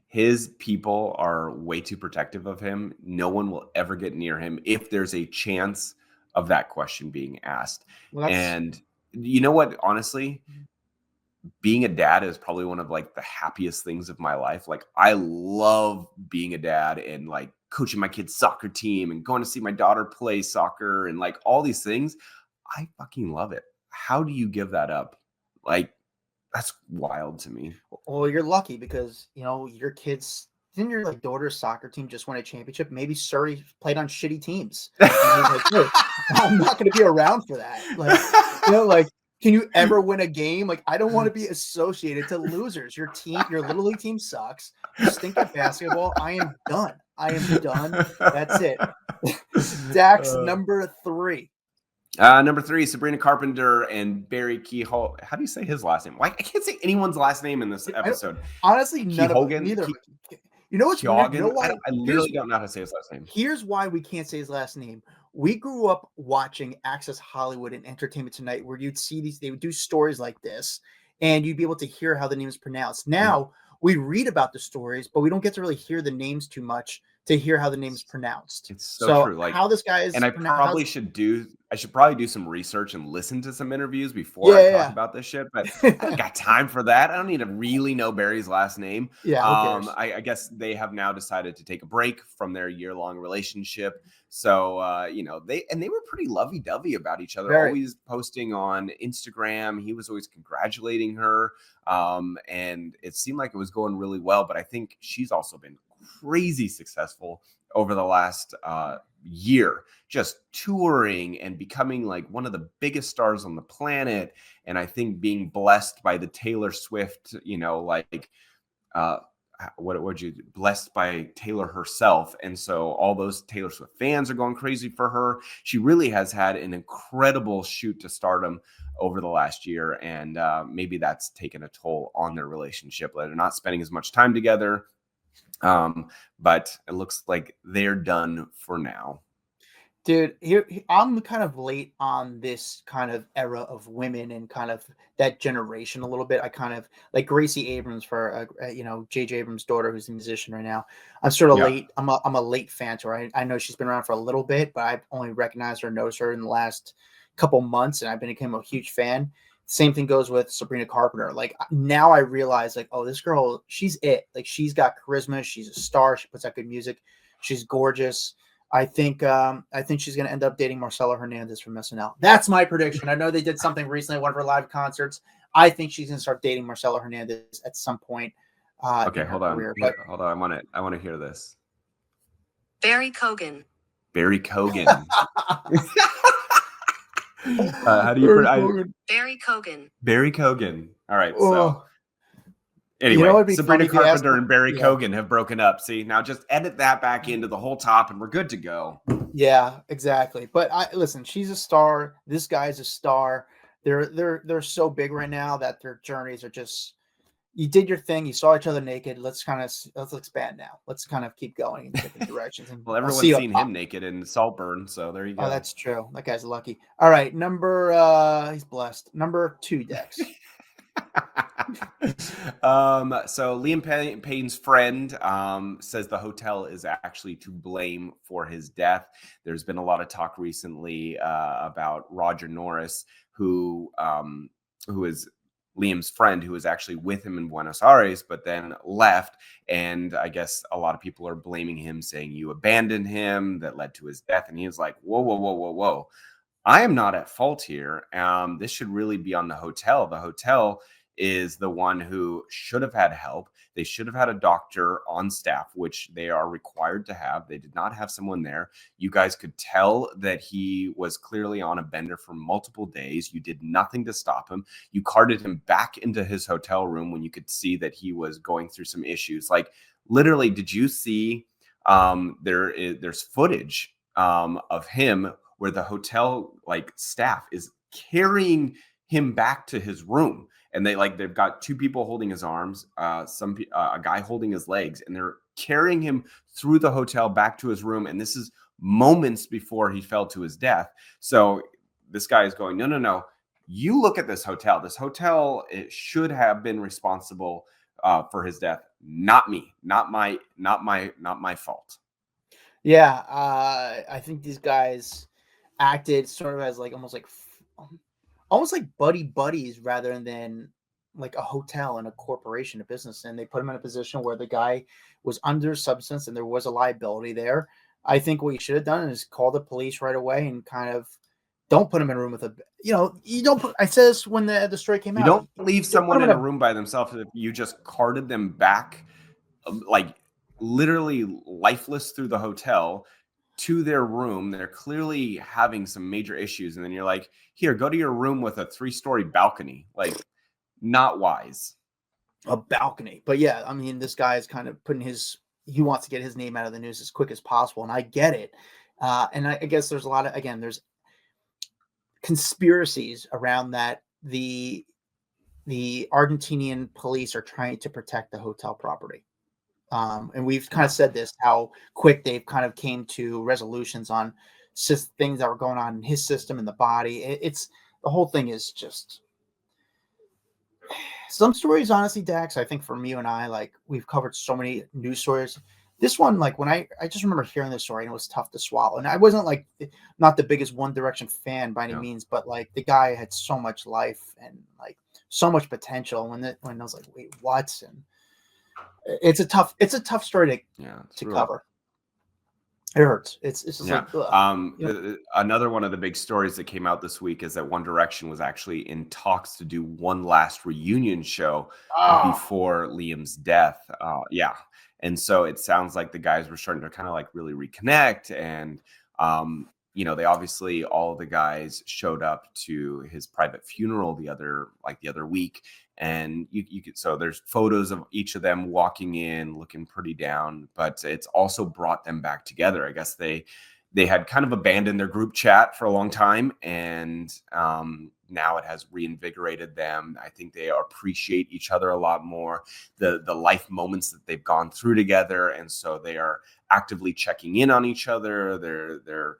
His people are way too protective of him. No one will ever get near him if there's a chance of that question being asked. And you know what? Honestly, being a dad is probably one of the happiest things of my life. I love being a dad and coaching my kid's soccer team and going to see my daughter play soccer and all these things. I fucking love it. How do you give that up? That's wild to me. Well, you're lucky because, your kids, didn't your daughter's soccer team just win a championship? Maybe Suri played on shitty teams. And he's "Hey, I'm not going to be around for that. Can you ever win a game? I don't want to be associated to losers. Your little league team sucks. You stink at basketball. I am done. That's it. Dax, number 3. Number 3, Sabrina Carpenter and Barry Kehoe. How do you say his last name? I can't say anyone's last name in this episode. Honestly, neither. You know what's weird? You know why? I literally don't know how to say his last name. Here's why we can't say his last name. We grew up watching Access Hollywood and Entertainment Tonight, where you'd see they would do stories like this, and you'd be able to hear how the name is pronounced. Now we read about the stories, but we don't get to really hear the names too much to hear how the name's pronounced. It's so true. Like, how this guy is and I pronounced. should probably do some research and listen to some interviews before Yeah, I talk yeah. about this shit. But I don't got time for that. I don't need to really know Barry's last name. Yeah, who cares? I guess they have now decided to take a break from their year-long relationship. So they were pretty lovey-dovey about each other, Very. always posting on Instagram. He was always congratulating her. And it seemed like it was going really well. But I think she's also been crazy successful over the last year, just touring and becoming like one of the biggest stars on the planet. And I think being blessed by the Taylor Swift, what would you blessed by Taylor herself. And so all those Taylor Swift fans are going crazy for her. She really has had an incredible shoot to stardom over the last year. And maybe that's taken a toll on their relationship. They're not spending as much time together. But it looks like they're done for now. Dude, I'm kind of late on this kind of era of women and kind of that generation a little bit. I kind of like Gracie Abrams for J.J. Abrams' daughter, who's a musician right now. I'm sort of late. I'm a late fan to her. I know she's been around for a little bit, but I've only recognized her and noticed her in the last couple months, and I've become a huge fan. Same thing goes with Sabrina Carpenter. Like now I realize like, oh, this girl, she's it. Like she's got charisma. She's a star. She puts out good music. She's gorgeous. I think she's going to end up dating Marcela Hernandez from SNL. That's my prediction. I know they did something recently at one of her live concerts. I think she's going to start dating Marcela Hernandez at some point. Okay, hold on. Hold on. I want to hear this. Barry Kogan. Barry Kogan. How do you Barry Kogan. Barry Kogan. All right. So anyway, Sabrina Carpenter and Barry Kogan have broken up. See, now just edit that back into the whole top and we're good to go. Yeah, exactly. But listen, she's a star. This guy's a star. They're so big right now that their journeys are just, you did your thing. You saw each other naked. Let's expand now. Let's kind of keep going in different directions. And well, everyone's seen him naked in Saltburn, so there you go. Oh, that's true. That guy's lucky. All right, he's blessed. Number 2, Dex. So Liam Payne's friend says the hotel is actually to blame for his death. There's been a lot of talk recently about Roger Norris, who is Liam's friend, who was actually with him in Buenos Aires, but then left. And I guess a lot of people are blaming him, saying you abandoned him, that led to his death. And he was like, whoa. I am not at fault here. This should really be on the hotel. The hotel is the one who should have had help. They should have had a doctor on staff, which they are required to have. They did not have someone there. You guys could tell that he was clearly on a bender for multiple days. You did nothing to stop him. You carted him back into his hotel room when you could see that he was going through some issues. Like literally, did you see there's footage of him where the hotel staff is carrying him back to his room, and they've got 2 people holding his arms, a guy holding his legs, and they're carrying him through the hotel back to his room. And this is moments before he fell to his death. So this guy is going, no. You look at this hotel. This hotel, it should have been responsible for his death, not me, not my fault. Yeah, I think these guys acted sort of as almost like buddies rather than like a hotel and a corporation, a business. And they put him in a position where the guy was under substance and there was a liability there. I think what you should have done is call the police right away and kind of don't put him in a room with you don't put, I said this when the story came out. You don't leave someone in a room by themselves if you just carted them back, literally lifeless through the hotel to their room. They're clearly having some major issues. And then you're like, here, go to your room with a 3-story balcony. Not wise. A balcony. But yeah, I mean, this guy is kind of he wants to get his name out of the news as quick as possible. And I get it. And I guess there's there's conspiracies around that. The Argentinian police are trying to protect the hotel property. And we've kind of said this, how quick they've kind of came to resolutions on things that were going on in his system and the body. The whole thing is just Some stories, honestly, Dax, I think from you and I, like we've covered so many news stories. This one, like when I just remember hearing this story and it was tough to swallow. And I wasn't like not the biggest One Direction fan by any Yeah. means, but like the guy had so much life and like so much potential. When I was like, wait, what? And it's a tough story Yeah, it's to real. cover. It hurts. It's just Yeah. like ugh. Another one of the big stories that came out this week is that One Direction was actually in talks to do one last reunion show Ah, before Liam's death. Yeah. And so it sounds like the guys were starting to kind of like really reconnect. And, they obviously, all the guys showed up to his private funeral the other week. And you could, so there's photos of each of them walking in looking pretty down, but it's also brought them back together. I guess they had kind of abandoned their group chat for a long time, and now it has reinvigorated them. I think they appreciate each other a lot more, the life moments that they've gone through together, and so they are actively checking in on each other. They're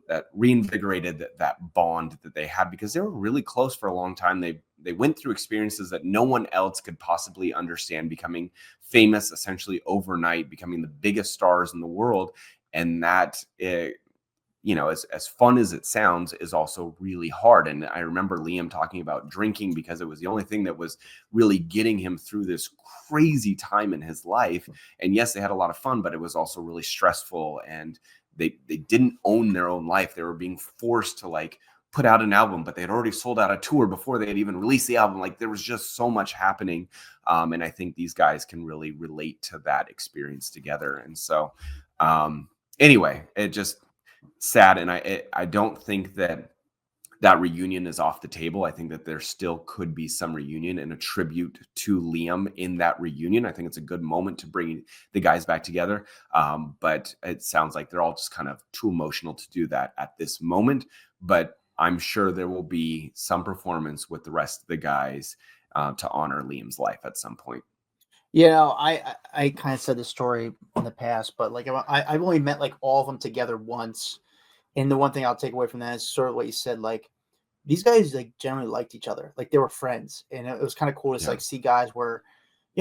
that reinvigorated that bond that they had, because they were really close for a long time. They went through experiences that no one else could possibly understand, becoming famous essentially overnight, becoming the biggest stars in the world. And that, as fun as it sounds, is also really hard. And I remember Liam talking about drinking because it was the only thing that was really getting him through this crazy time in his life. And yes, they had a lot of fun, but it was also really stressful. And they didn't own their own life. They were being forced to like put out an album, but they had already sold out a tour before they had even released the album. Like there was just so much happening. And I think these guys can really relate to that experience together. And so, anyway, it just sad. And I don't think that reunion is off the table. I think that there still could be some reunion and a tribute to Liam in that reunion. I think it's a good moment to bring the guys back together. But it sounds like they're all just kind of too emotional to do that at this moment. But I'm sure there will be some performance with the rest of the guys to honor Liam's life at some point. I kind of said this story in the past, but like I've only met like all of them together once. And the one thing I'll take away from that is sort of what you said, like these guys like generally liked each other, like they were friends, and it was kind of cool to Yeah. like see guys where,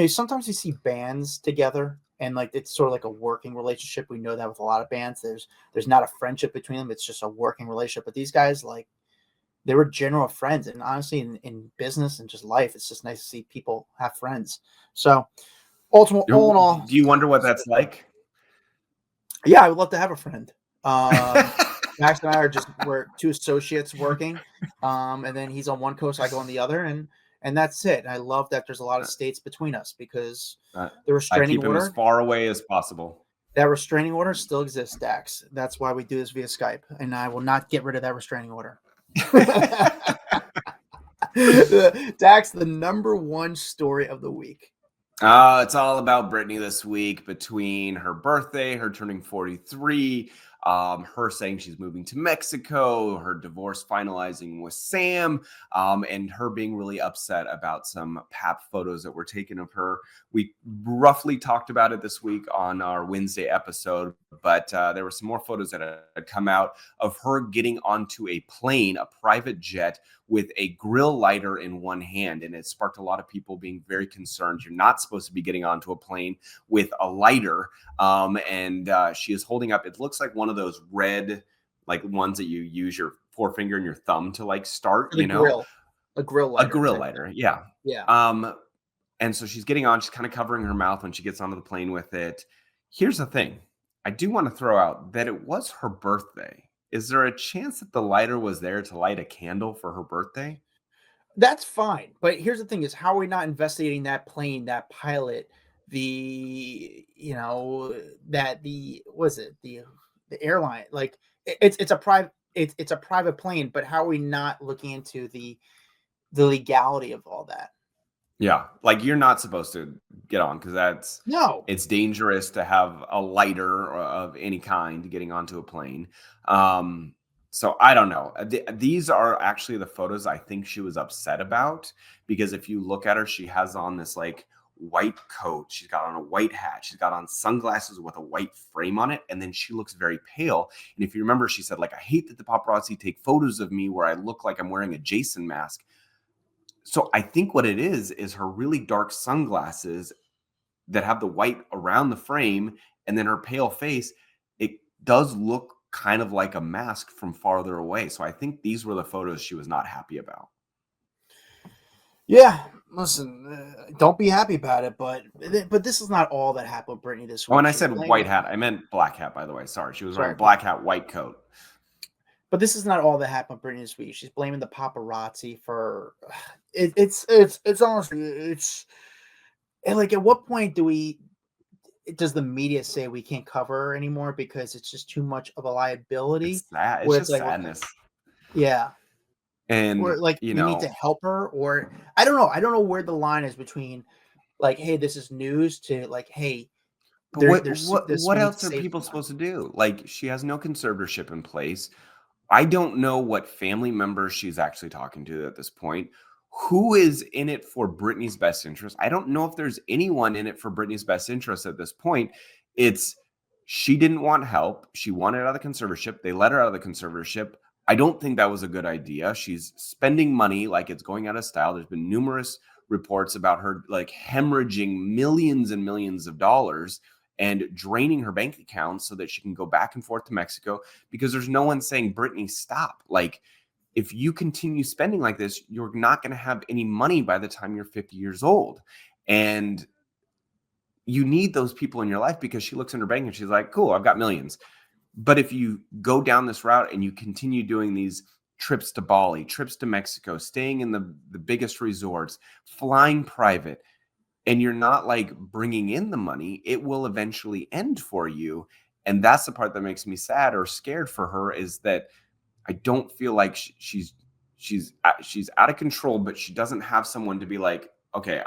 sometimes you see bands together, and like it's sort of like a working relationship. We know that with a lot of bands, there's not a friendship between them; it's just a working relationship. But these guys, like, they were general friends, and honestly, in business and just life, it's just nice to see people have friends. So, ultimately, all in all, Do you wonder what that's like? yeah, I would love to have a friend. Max and I we're two associates working, and then he's on one coast, I go on the other, and that's it. And I love that there's a lot of states between us because the I restraining keep him as order, far away as possible. that restraining order still exists, Dax. That's why we do this via Skype, and I will not get rid of that restraining order. Dax, the number one story of the week. It's all about Britney this week, between her birthday, her turning 43, her saying she's moving to Mexico, her divorce finalizing with Sam, and her being really upset about some pap photos that were taken of her. We roughly talked about it this week on our Wednesday episode, but there were some more photos that had come out of her getting onto a plane, a private jet, with a grill lighter in one hand. And it sparked a lot of people being very concerned. You're not supposed to be getting onto a plane with a lighter. And she is holding up, it looks like one of those red, like ones that you use your forefinger and your thumb to like start, Grill. A grill lighter. A grill lighter. Yeah. Yeah. And so she's getting on, she's kind of covering her mouth when she gets onto the plane with it. Here's the thing. I do want to throw out that it was her birthday. Is there a chance that the lighter was there to light a candle for her birthday? That's fine. But here's the thing is, how are we not investigating that plane, that pilot, the, was it the airline? Like it's a private, it's a private plane, but how are we not looking into the legality of all that? Yeah, like you're not supposed to get on because No. it's dangerous to have a lighter of any kind getting onto a plane. So I don't know. These are actually the photos I think she was upset about, because if you look at her, she has on this like white coat. She's got on a white hat. She's got on sunglasses with a white frame on it. And then she looks very pale. And if you remember, she said, like, I hate that the paparazzi take photos of me where I look like I'm wearing a Jason mask. So I think what it is her really dark sunglasses that have the white around the frame, and then her pale face. It does look kind of like a mask from farther away. So I think these were the photos she was not happy about. Yeah, listen, don't be happy about it, but this is not all that happened with Britney this week. Oh, and I She's said blaming- white hat. I meant black hat, by the way. Sorry. She was Sorry, wearing black hat, white coat. But this is not all that happened with Britney this week. She's blaming the paparazzi for it's honestly and like, at what point does the media say we can't cover her anymore because it's just too much of a liability? It's sad. Where It's just like, sadness. yeah. And Or like you we need to help her, or I don't know. I don't know where the line is between like, hey, this is news, to like, hey, what there's what else are people supposed to do? Like, she has no conservatorship in place. I don't know what family members she's actually talking to at this point. Who is in it for Britney's best interest? I don't know if there's anyone in it for Britney's best interest at this point. It's she didn't want help. She wanted out of the conservatorship. They let her out of the conservatorship. I don't think that was a good idea. She's spending money like it's going out of style. There's been numerous reports about her like hemorrhaging millions and millions of dollars and draining her bank accounts so that she can go back and forth to Mexico, because there's no one saying, Britney, stop. Like, if you continue spending like this, you're not going to have any money by the time you're 50 years old. And you need those people in your life, because she looks in her bank and she's like, cool, I've got millions. But if you go down this route and you continue doing these trips to Bali, trips to Mexico, staying in the biggest resorts, flying private, and you're not like bringing in the money, it will eventually end for you. And that's the part that makes me sad or scared for her, is that I don't feel like she's out of control, but she doesn't have someone to be like, okay,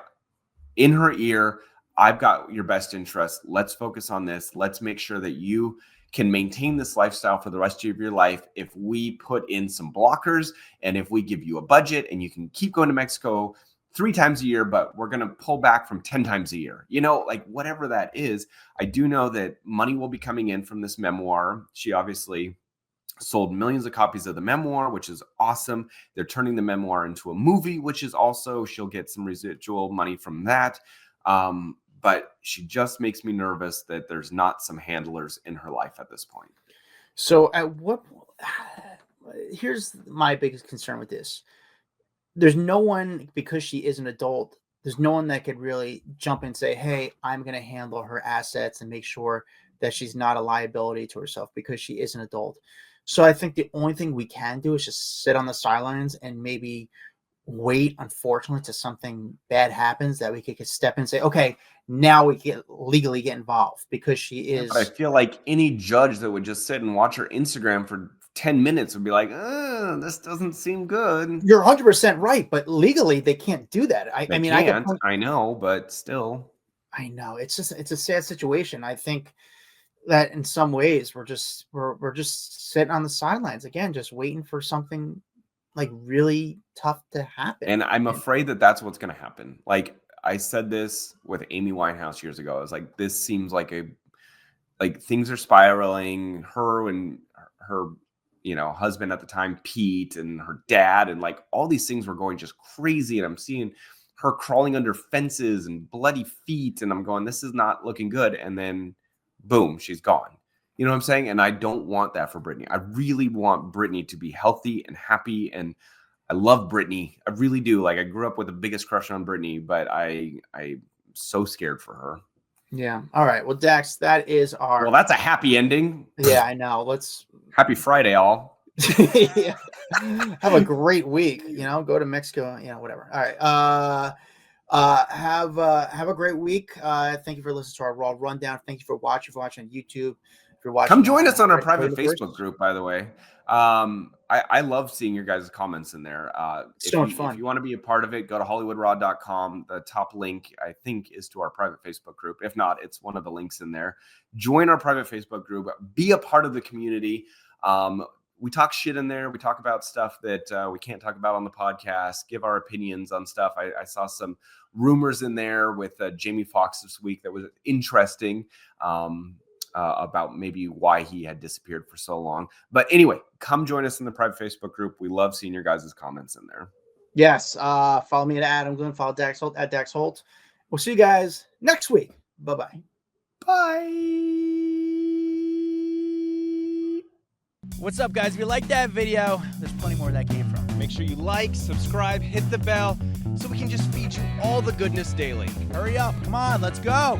in her ear, I've got your best interest. Let's focus on this. Let's make sure that you can maintain this lifestyle for the rest of your life if we put in some blockers, and if we give you a budget, and you can keep going to Mexico 3 times a year, but we're going to pull back from 10 times a year, like whatever that is. I do know that money will be coming in from this memoir. She obviously sold millions of copies of the memoir, which is awesome. They're turning the memoir into a movie, which is also, she'll get some residual money from that. But she just makes me nervous that there's not some handlers in her life at this point. So here's my biggest concern with this. There's no one, because she is an adult, there's no one that could really jump in and say, hey, I'm going to handle her assets and make sure that she's not a liability to herself, because she is an adult. So I think the only thing we can do is just sit on the sidelines and maybe wait, unfortunately, till something bad happens, that we could step in and say, okay, now we can legally get involved, because she is. But I feel like any judge that would just sit and watch her Instagram for 10 minutes would be like, this doesn't seem good. You're 100% right, but legally they can't do that. I know, but still. I know, it's a sad situation. I think that in some ways we're just sitting on the sidelines again, just waiting for something like really tough to happen. And I'm afraid that that's what's going to happen. Like, I said this with Amy Winehouse years ago. I was like, this seems like things are spiraling. Her and her, husband at the time, Pete, and her dad, and like all these things were going just crazy. And I'm seeing her crawling under fences and bloody feet. And I'm going, this is not looking good. And then boom, she's gone. You know what I'm saying? And I don't want that for Britney. I really want Britney to be healthy and happy. And I love Britney. I really do. Like, I grew up with the biggest crush on Britney, but I'm so scared for her. Yeah. All right. Well, Dax, that is our. Well, that's a happy ending. Yeah, I know. Happy Friday, all. Yeah. Have a great week. Go to Mexico. Whatever. All right. Have a great week. Thank you for listening to our Raw Rundown. Thank you for watching on YouTube. If you're watching, come join us on our private Facebook group, by the way. I love seeing your guys' comments in there. So much fun. If you want to be a part of it, go to hollywoodraw.com. The top link, I think, is to our private Facebook group. If not, it's one of the links in there. Join our private Facebook group. Be a part of the community. We talk shit in there. We talk about stuff that we can't talk about on the podcast, give our opinions on stuff. I saw some rumors in there with Jamie Foxx this week that was interesting. About maybe why he had disappeared for so long. But anyway, come join us in the private Facebook group. We love seeing your guys' comments in there. Yes. Follow me at Adam Glyn. Follow Dax Holt at Dax Holt. We'll see you guys next week. Bye-bye. Bye. What's up, guys? If you like that video, there's plenty more where that came from. Make sure you like, subscribe, hit the bell so we can just feed you all the goodness daily. Hurry up. Come on, let's go.